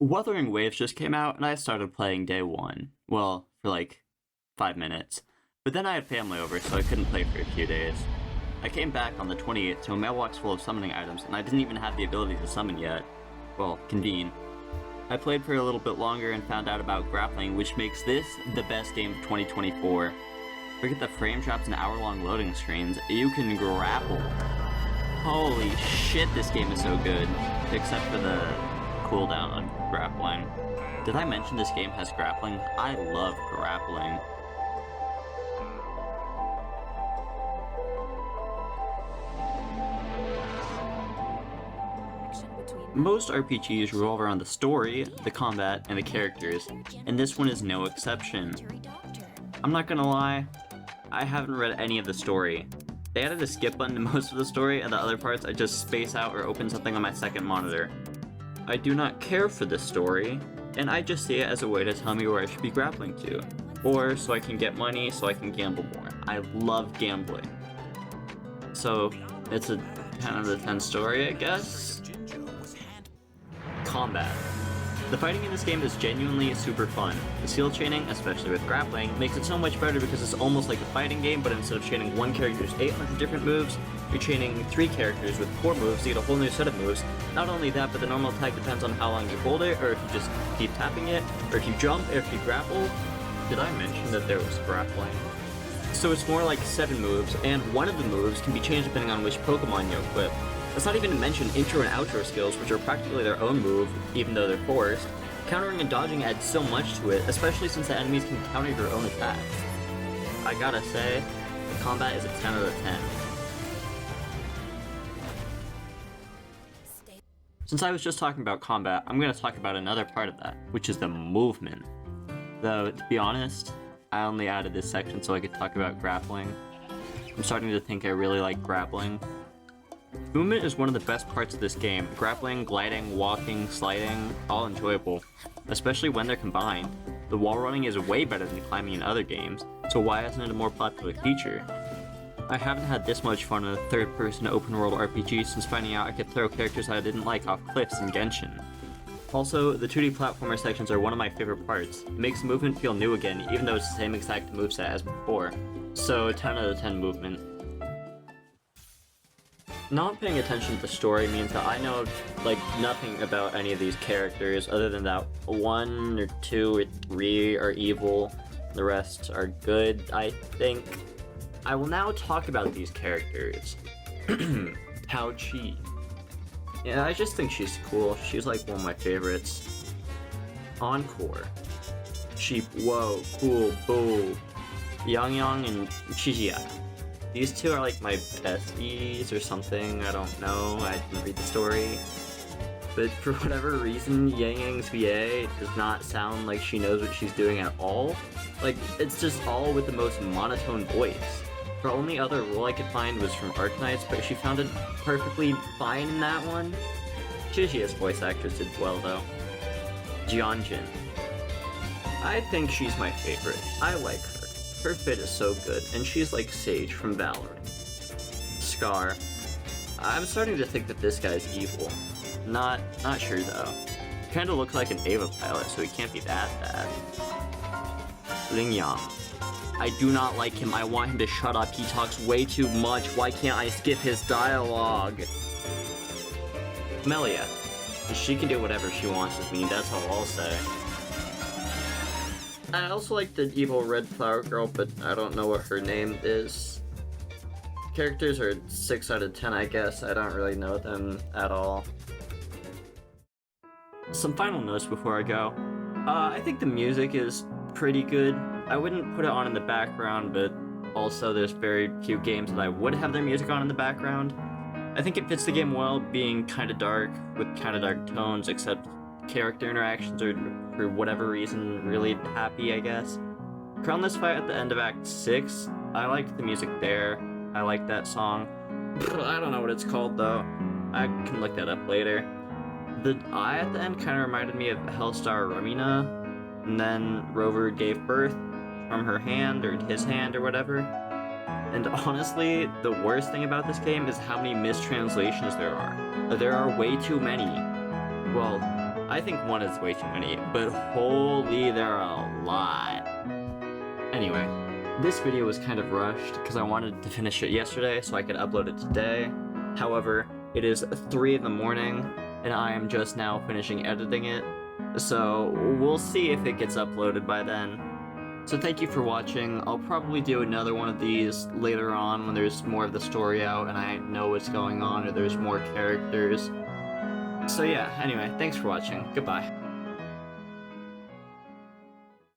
Wuthering Waves just came out, and I started playing day one. Well, for like 5 minutes. But then I had family over, so I couldn't play for a few days. I came back on the 28th to a mailbox full of summoning items, and I didn't even have the ability to summon yet. Well, convene. I played for a little bit longer and found out about grappling, which makes this the best game of 2024. Forget the frame drops and hour-long loading screens, you can grapple. Holy shit, this game is so good. Except for the cooldown on grappling. Did I mention this game has grappling? I love grappling. Most RPGs revolve around the story, the combat, and the characters, and this one is no exception. I'm not gonna lie, I haven't read any of the story. They added a skip button to most of the story, and the other parts I just space out or open something on my second monitor. I do not care for this story, and I just see it as a way to tell me where I should be grappling to, or so I can get money so I can gamble more. I love gambling. So, it's a 10 out of 10 story, I guess? Combat. The fighting in this game is genuinely super fun. The seal chaining, especially with grappling, makes it so much better because it's almost like a fighting game, but instead of chaining one character's 800 different moves, you're chaining 3 characters with 4 moves to get a whole new set of moves. Not only that, but the normal attack depends on how long you hold it, or if you just keep tapping it, or if you jump, or if you grapple. Did I mention that there was grappling? So it's more like 7 moves, and one of the moves can be changed depending on which Pokemon you equip. That's not even to mention intro and outro skills, which are practically their own move, even though they're forced. Countering and dodging adds so much to it, especially since the enemies can counter your own attacks. I gotta say, the combat is a 10 out of 10. Since I was just talking about combat, I'm gonna talk about another part of that, which is the movement. Though, to be honest, I only added this section so I could talk about grappling. I'm starting to think I really like grappling. Movement is one of the best parts of this game. Grappling, gliding, walking, sliding, all enjoyable, especially when they're combined. The wall running is way better than climbing in other games, so why isn't it a more popular feature? I haven't had this much fun in a third-person open-world RPG since finding out I could throw characters I didn't like off cliffs in Genshin. Also, the 2D platformer sections are one of my favorite parts. It makes the movement feel new again, even though it's the same exact moveset as before. So 10 out of 10 movement. Not paying attention to the story means that I know, like, nothing about any of these characters other than that 1 or 2 or 3 are evil, the rest are good, I think. I will now talk about these characters. Tao Chi. Yeah, I just think she's cool. She's like one of my favorites. Encore. Sheep, whoa, cool, boo. Yangyang and Chijia. These two are like my besties or something, I don't know, I didn't read the story. But for whatever reason, Yangyang's VA does not sound like she knows what she's doing at all. Like, it's just all with the most monotone voice. Her only other role I could find was from Arknights, but she sounded perfectly fine in that one. Chijia's voice actress did well though. Jianjin. I think she's my favorite. I like her. Her fit is so good, and she's like Sage from Valorant. Scar. I'm starting to think that this guy's evil. Not sure though. Kinda looks like an Ava pilot, so he can't be that bad. Lingyang. I do not like him. I want him to shut up. He talks way too much. Why can't I skip his dialogue? Melia. She can do whatever she wants with me, that's all I'll say. I also like the evil red flower girl, but I don't know what her name is. Characters are 6 out of 10, I guess. I don't really know them at all. Some final notes before I go. I think the music is pretty good. I wouldn't put it on in the background, but also there's very few games that I would have their music on in the background. I think it fits the game well, being kinda dark, with kinda dark tones, except character interactions are, for whatever reason, really happy, I guess. Crownless fight at the end of Act 6, I liked the music there. I like that song. I don't know what it's called though. I can look that up later. The eye at the end kind of reminded me of Hellstar Ramina, and then Rover gave birth from her hand, or his hand, or whatever. And honestly, the worst thing about this game is how many mistranslations there are. There are way too many. Well, I think one is way too many, but holy, there are a lot. Anyway, this video was kind of rushed because I wanted to finish it yesterday so I could upload it today. However, it is 3 in the morning and I am just now finishing editing it, so we'll see if it gets uploaded by then. So thank you for watching. I'll probably do another one of these later on when there's more of the story out and I know what's going on or there's more characters. So yeah, anyway, thanks for watching. Goodbye.